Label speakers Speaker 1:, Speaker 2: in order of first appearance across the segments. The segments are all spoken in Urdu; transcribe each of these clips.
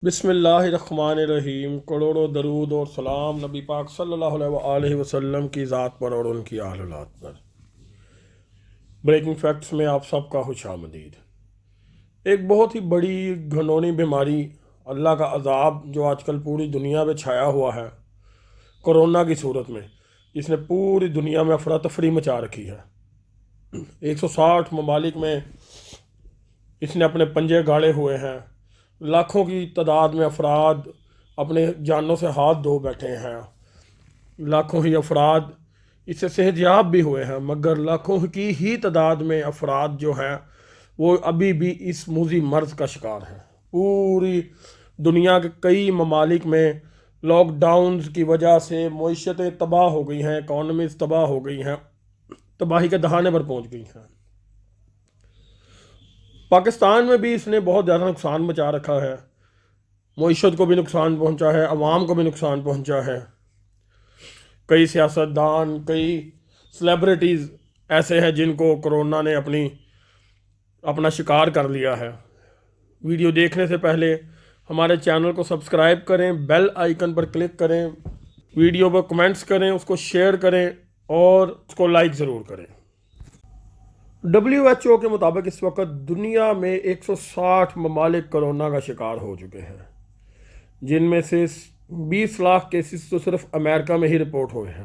Speaker 1: بسم اللہ الرحمن الرحیم، کروڑوں درود اور سلام نبی پاک صلی اللہ علیہ وآلہ وسلم کی ذات پر اور ان کی اہل اولاد پر۔ بریکنگ فیکٹس میں آپ سب کا خوش آمدید۔ ایک بہت ہی بڑی گھنونی بیماری، اللہ کا عذاب جو آج کل پوری دنیا میں چھایا ہوا ہے کرونا کی صورت میں، جس نے پوری دنیا میں افراتفری مچا رکھی ہے۔ 160 ممالک میں اس نے اپنے پنجے گاڑے ہوئے ہیں۔ لاکھوں کی تعداد میں افراد اپنے جانوں سے ہاتھ دھو بیٹھے ہیں۔ لاکھوں ہی افراد اس سے صحت یاب بھی ہوئے ہیں، مگر لاکھوں کی ہی تعداد میں افراد جو ہیں وہ ابھی بھی اس موذی مرض کا شکار ہیں۔ پوری دنیا کے کئی ممالک میں لاک ڈاؤنز کی وجہ سے معیشتیں تباہ ہو گئی ہیں، اکانومیز تباہ ہو گئی ہیں، تباہی کے دہانے پر پہنچ گئی ہیں۔ پاکستان میں بھی اس نے بہت زیادہ نقصان مچا رکھا ہے، معیشت کو بھی نقصان پہنچا ہے، عوام کو بھی نقصان پہنچا ہے۔ کئی سیاستدان، کئی سلیبریٹیز ایسے ہیں جن کو کرونا نے اپنا شکار کر لیا ہے۔ ویڈیو دیکھنے سے پہلے ہمارے چینل کو سبسکرائب کریں، بیل آئیکن پر کلک کریں، ویڈیو پر کمنٹس کریں، اس کو شیئر کریں اور اس کو لائک ضرور کریں۔ WHO کے مطابق اس وقت دنیا میں 160 ممالک کرونا کا شکار ہو چکے ہیں، جن میں سے 20 لاکھ کیسز تو صرف امریکہ میں ہی رپورٹ ہوئے ہیں۔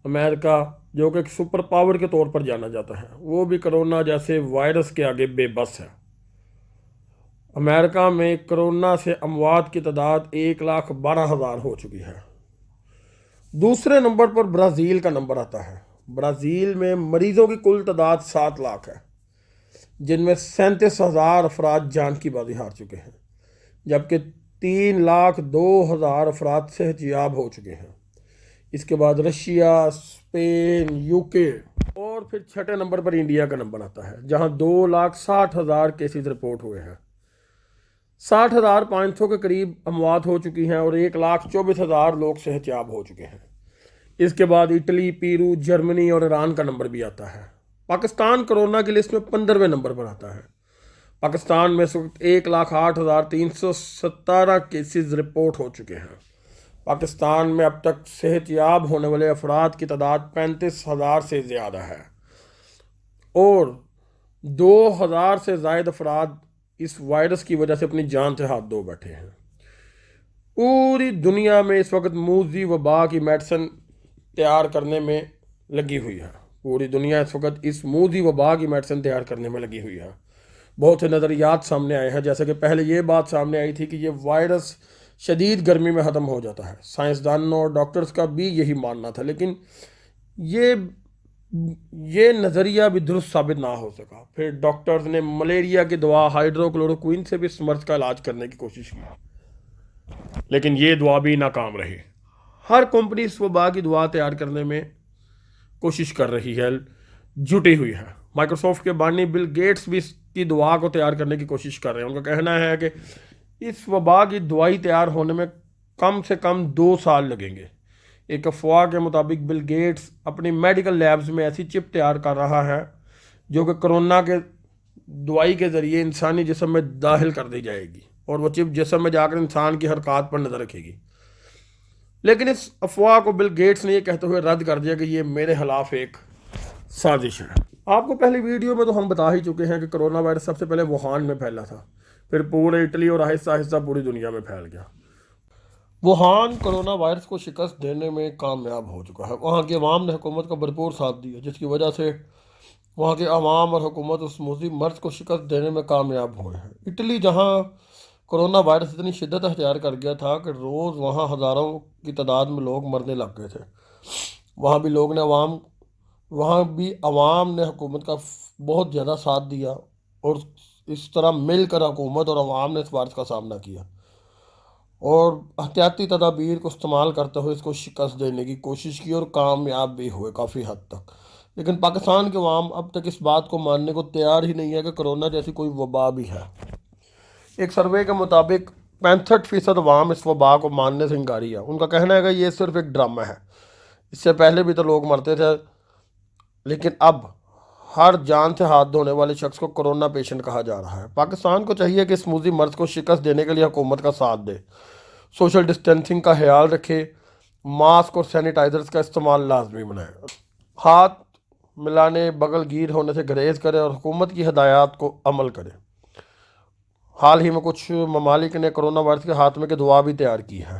Speaker 1: امریکہ جو کہ ایک سپر پاور کے طور پر جانا جاتا ہے، وہ بھی کرونا جیسے وائرس کے آگے بے بس ہے۔ امریکہ میں کرونا سے اموات کی تعداد 1,12,000 ہو چکی ہے۔ دوسرے نمبر پر برازیل کا نمبر آتا ہے۔ برازیل میں مریضوں کی کل تعداد 7 لاکھ ہے، جن میں 37,000 افراد جان کی بازی ہار چکے ہیں، جبکہ 3,02,000 افراد صحت یاب ہو چکے ہیں۔ اس کے بعد رشیا، اسپین، UK اور پھر چھٹے نمبر پر انڈیا کا نمبر آتا ہے، جہاں 2,60,000 کیسز رپورٹ ہوئے ہیں۔ 60,500 کے قریب اموات ہو چکی ہیں اور 1,24,000 لوگ صحت یاب ہو چکے ہیں۔ اس کے بعد اٹلی، پیرو، جرمنی اور ایران کا نمبر بھی آتا ہے۔ پاکستان کرونا کی لسٹ میں 15ویں نمبر پر آتا ہے۔ پاکستان میں اس وقت 1,08,317 کیسز رپورٹ ہو چکے ہیں۔ پاکستان میں اب تک صحت یاب ہونے والے افراد کی تعداد 35,000 سے زیادہ ہے اور 2,000 سے زائد افراد اس وائرس کی وجہ سے اپنی جان سے ہاتھ دھو بیٹھے ہیں۔ پوری دنیا میں اس وقت موذی وبا کی میڈیسن تیار کرنے میں لگی ہوئی ہے۔ پوری دنیا اس وقت اس موذی وبا کی میڈیسن تیار کرنے میں لگی ہوئی ہے۔ بہت سے نظریات سامنے آئے ہیں، جیسے کہ پہلے یہ بات سامنے آئی تھی کہ یہ وائرس شدید گرمی میں ختم ہو جاتا ہے۔ سائنسدانوں اور ڈاکٹرز کا بھی یہی ماننا تھا، لیکن یہ نظریہ بھی درست ثابت نہ ہو سکا۔ پھر ڈاکٹرز نے ملیریا کی دوا ہائیڈروکلوروکوئن سے بھی اس مرض کا علاج کرنے کی کوشش کی، لیکن یہ دوا بھی ناکام رہی۔ ہر کمپنی اس وبا کی دوا تیار کرنے میں کوشش کر رہی ہے، جٹی ہوئی ہے۔ مائکروسافٹ کے بانی بل گیٹس بھی اس کی دوا کو تیار کرنے کی کوشش کر رہے ہیں۔ ان کا کہنا ہے کہ اس وبا کی دوائی تیار ہونے میں کم سے کم 2 سال لگیں گے۔ ایک افواہ کے مطابق بل گیٹس اپنی میڈیکل لیبز میں ایسی چپ تیار کر رہا ہے جو کہ کرونا کے دوائی کے ذریعے انسانی جسم میں داخل کر دی جائے گی اور وہ چپ جسم میں جا کر انسان کی حرکات پر نظر رکھے گی۔ لیکن اس افواہ کو بل گیٹس نے یہ کہتے ہوئے رد کر دیا کہ یہ میرے خلاف ایک سازش ہے۔ آپ کو پہلی ویڈیو میں تو ہم بتا ہی چکے ہیں کہ کرونا وائرس سب سے پہلے ووہان میں پھیلا تھا، پھر پورے اٹلی اور آہستہ آہستہ پوری دنیا میں پھیل گیا۔ ووہان کرونا وائرس کو شکست دینے میں کامیاب ہو چکا ہے۔ وہاں کی عوام نے حکومت کا بھرپور ساتھ دیا، جس کی وجہ سے وہاں کے عوام اور حکومت اس موذی مرض کو شکست دینے میں کامیاب ہوئے ہیں۔ اٹلی، جہاں کرونا وائرس اتنی شدت اختیار کر گیا تھا کہ روز وہاں ہزاروں کی تعداد میں لوگ مرنے لگ گئے تھے، وہاں بھی عوام نے حکومت کا بہت زیادہ ساتھ دیا اور اس طرح مل کر حکومت اور عوام نے اس وائرس کا سامنا کیا اور احتیاطی تدابیر کو استعمال کرتے ہوئے اس کو شکست دینے کی کوشش کی اور کامیاب بھی ہوئے کافی حد تک۔ لیکن پاکستان کے عوام اب تک اس بات کو ماننے کو تیار ہی نہیں ہے کہ کرونا جیسی کوئی وبا بھی ہے۔ ایک سروے کے مطابق 65% عوام اس وبا کو ماننے سے انکاری ہے۔ ان کا کہنا ہے کہ یہ صرف ایک ڈرامہ ہے، اس سے پہلے بھی تو لوگ مرتے تھے، لیکن اب ہر جان سے ہاتھ دھونے والے شخص کو کرونا پیشنٹ کہا جا رہا ہے۔ پاکستان کو چاہیے کہ اس موذی مرض کو شکست دینے کے لیے حکومت کا ساتھ دے، سوشل ڈسٹینسنگ کا خیال رکھے، ماسک اور سینیٹائزرز کا استعمال لازمی بنائے، ہاتھ ملانے بغل گیر ہونے سے گریز کرے اور حکومت کی ہدایات کو عمل کرے۔ حال ہی میں کچھ ممالک نے کرونا وائرس کے خاتمے کی دوا بھی تیار کی ہے۔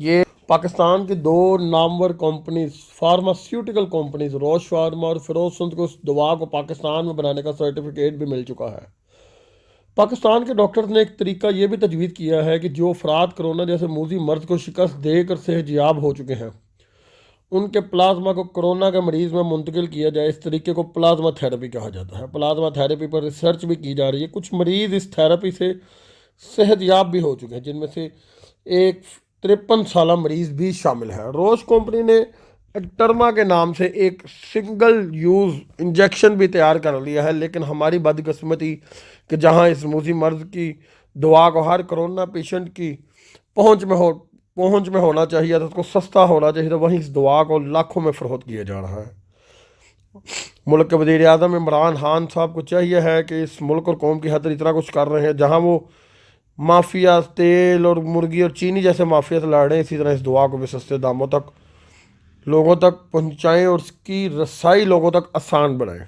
Speaker 1: یہ پاکستان کی دو نامور کمپنیز، فارماسیوٹیکل کمپنیز روش فارما اور فیروسنت کو اس دوا کو پاکستان میں بنانے کا سرٹیفکیٹ بھی مل چکا ہے۔ پاکستان کے ڈاکٹرز نے ایک طریقہ یہ بھی تجویز کیا ہے کہ جو افراد کرونا جیسے موذی مرض کو شکست دے کر صحت یاب ہو چکے ہیں ان کے پلازما کو کرونا کے مریض میں منتقل کیا جائے۔ اس طریقے کو پلازما تھیراپی کہا جاتا ہے۔ پلازما تھیراپی پر ریسرچ بھی کی جا رہی ہے۔ کچھ مریض اس تھیراپی سے صحت یاب بھی ہو چکے ہیں، جن میں سے ایک 53 سالہ مریض بھی شامل ہے۔ روش کمپنی نے ایکٹرما کے نام سے ایک سنگل یوز انجیکشن بھی تیار کر لیا ہے، لیکن ہماری بدقسمتی کہ جہاں اس موذی مرض کی دوا کو ہر کرونا پیشنٹ کی پہنچ میں ہونا چاہیے تو اس کو سستا ہونا چاہیے، تو وہیں اس دعا کو لاکھوں میں فروخت کیا جا رہا ہے۔ ملک کے وزیر اعظم عمران خان صاحب کو چاہیے ہے کہ اس ملک اور قوم کی خاطر اتنا کچھ کر رہے ہیں، جہاں وہ مافیا تیل اور مرغی اور چینی جیسے مافیا سے لڑ رہے ہیں، اسی طرح اس دعا کو بھی سستے داموں تک لوگوں تک پہنچائیں اور اس کی رسائی لوگوں تک آسان بنائیں۔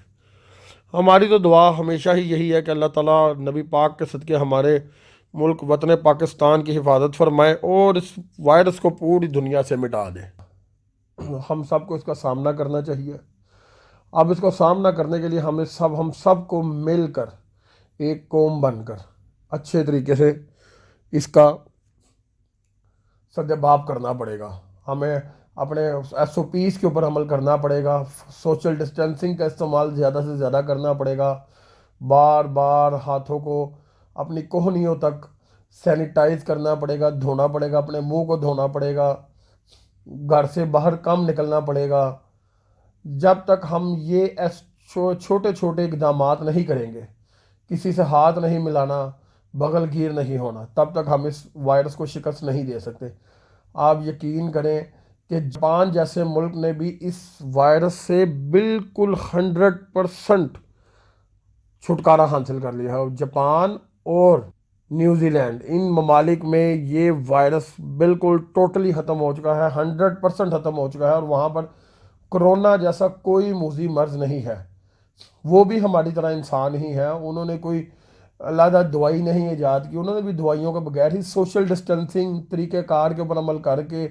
Speaker 1: ہماری تو دعا ہمیشہ ہی یہی ہے کہ اللہ تعالیٰ نبی پاک کے صدقے ہمارے ملک وطن پاکستان کی حفاظت فرمائے اور اس وائرس کو پوری دنیا سے مٹا دے۔ ہم سب کو اس کا سامنا کرنا چاہیے۔ اب اس کو سامنا کرنے کے لیے ہم سب کو مل کر ایک قوم بن کر اچھے طریقے سے اس کا سدباب کرنا پڑے گا۔ ہمیں اپنے ایس او پیز کے اوپر عمل کرنا پڑے گا، سوشل ڈسٹینسنگ کا استعمال زیادہ سے زیادہ کرنا پڑے گا، بار بار ہاتھوں کو اپنی کوہنیوں تک سینیٹائز کرنا پڑے گا، دھونا پڑے گا، اپنے منہ کو دھونا پڑے گا، گھر سے باہر کم نکلنا پڑے گا۔ جب تک ہم یہ چھوٹے چھوٹے اقدامات نہیں کریں گے، کسی سے ہاتھ نہیں ملانا، بغل گیر نہیں ہونا، تب تک ہم اس وائرس کو شکست نہیں دے سکتے۔ آپ یقین کریں کہ جاپان جیسے ملک نے بھی اس وائرس سے بالکل 100% چھٹکارا حاصل کر لیا ہے، اور جاپان اور نیوزی لینڈ ان ممالک میں یہ وائرس بالکل ٹوٹلی ختم ہو چکا ہے، 100% ختم ہو چکا ہے، اور وہاں پر کرونا جیسا کوئی موذی مرض نہیں ہے۔ وہ بھی ہماری طرح انسان ہی ہیں، انہوں نے کوئی علیحدہ دوائی نہیں ایجاد کی، انہوں نے بھی دوائیوں کے بغیر ہی سوشل ڈسٹینسنگ طریقہ کار کے اوپر عمل کر کے،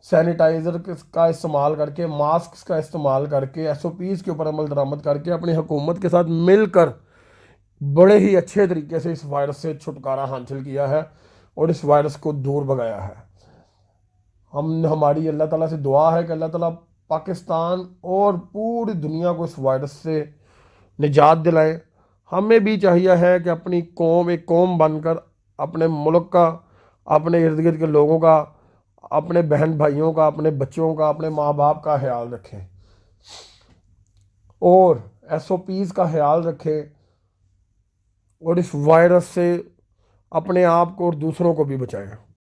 Speaker 1: سینیٹائزر کا استعمال کر کے، ماسک کا استعمال کر کے، ایس او پیز کے اوپر عمل درآمد کر کے اپنی حکومت کے ساتھ مل کر بڑے ہی اچھے طریقے سے اس وائرس سے چھٹکارا حاصل کیا ہے اور اس وائرس کو دور بھگایا ہے۔ ہماری اللہ تعالیٰ سے دعا ہے کہ اللہ تعالیٰ پاکستان اور پوری دنیا کو اس وائرس سے نجات دلائیں۔ ہمیں بھی چاہیے ہے کہ اپنی ایک قوم بن کر اپنے ملک کا، اپنے ارد گرد کے لوگوں کا، اپنے بہن بھائیوں کا، اپنے بچوں کا، اپنے ماں باپ کا خیال رکھیں اور ایس او پیز کا خیال رکھیں، اور اس وائرس سے اپنے آپ کو اور دوسروں کو بھی بچائیں۔